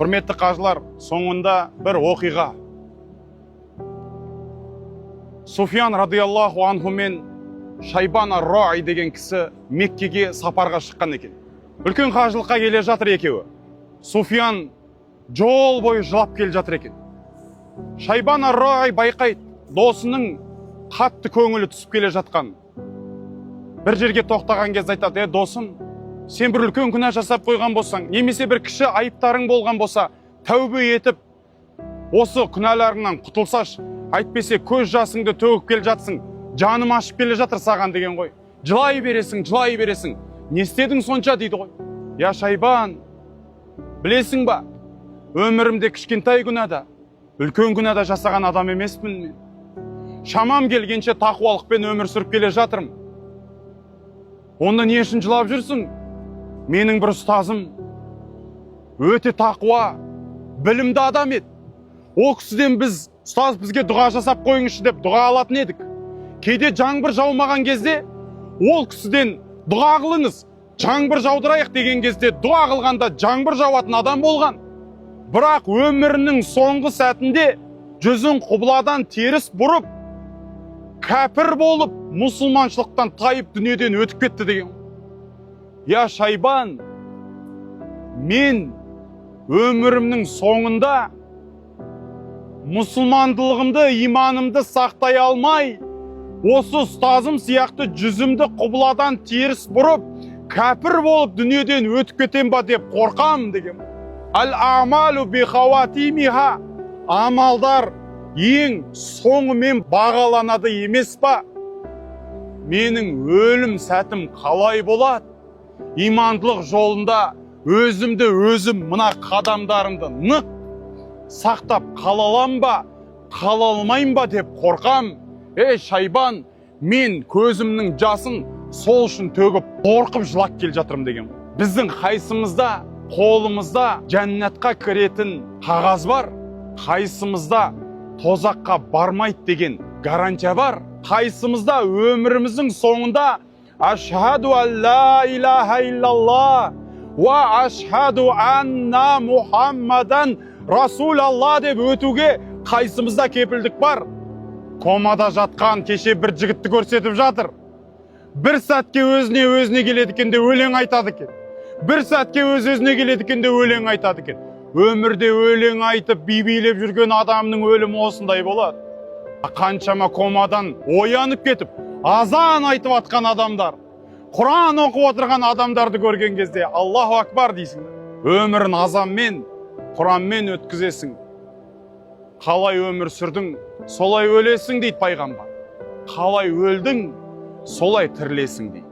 Құрметті қажылар, соңында бір оқиға. Суфиян радиаллаху анху мен Шайбан ар-Раи деген кісі Меккеге сапарға шыққан екен. Үлкен қажылыққа келе жатыр екеуі. Суфиян жол бойы жылап келе жатыр екен. Шайбан ар-Раи байқайды, досының қатты көңілі түсіп келе жатқан. Бір жерге тоқтаған кезде айтады: досым, сен бір үлкен күнә жасап қойған болсаң, немесе бір кіші айыптарың болған болса, тәубе етіп, осы күнәларыңнан құтылсаш, әйтпесе көз жасыңды төгіп келе жатсың, жаным ашып келе жатыр саған деген ғой. Жылай бересің, жылай бересің. Не істедің сонша дейді ғой. Я Шайбан, білесің ба, өмірімде кішкентай күнәда, үлкен күнәда жасаған адам емеспін мен. Шамам келгенше тақуалықпен өмір сүріп келе жатырмын. Онда не үшін жылап жүрсің? Менің бір ұстазым өте тақуа, білімді адам еді. Ол кісіден біз, ұстаз бізге дұға жасап қойыңызшы деп дұға алатын едік. Кейде жаңбыр жаумаған кезде ол кісіден дұға қылыңыз, жаңбыр жаудырайық деген кезде дұға қылғанда жаңбыр жауатын адам болған. Бірақ өмірінің соңғы сәтінде жүзін құбыладан теріс бұрып, кәпір болып, мұсылманшылықтан тайып дүниеден өтіп кетті деген. Я Шайбан, мен өмірімнің соңында мұсылмандылығымды, иманымды сақтай алмай, осы ұстазым сияқты жүзімді құбыладан теріс бұрып, кәпір болып дүниеден өтіп кетем ба деп қорқам деген. Ал-амалу би-хаватимиха, амалдар ең соңымен бағаланады емес па? Менің өлім сәтім қалай болады? Имандылық жолында өзімді өзім мына қадамдарымды нық сақтап қала алам ба, қала алмайым ба деп қорқам. Шайбан, мен көзімнің жасын сол үшін төгіп, қорқып жылап келе жатырмын деген. Біздің қайсымызда, қолымызда жәннатқа кіретін қағаз бар, қайсымызда тозаққа бармайды деген гарантия бар, қайсымызда өміріміздің соңында ашхаду алла илаха иллалла ва ашхаду анна Мухаммадан Расулалла деп өтуге қайсымызда кепілдік бар? Комада жатқан кеше бір жігітті көрсетіп жатыр. Бір сәтке өзіне келеді екен де өлең айтады екен. Бір сәтке өзіне келеді екен де өлең айтады екен. Өмірде өлең айтып, билеп жүрген адамның өлімі осындай болады. Қаншама комадан оянып кетіп, азан айтып атқан адамдар, Құран оқып отырған адамдарды көрген кезде Аллаху акбар дейсің. Өмірін азанмен, Құранмен өткізесің. Қалай өмір сүрдің, солай өлесің дейді пайғамбар. Қалай өлдің, солай тірілесің дейді.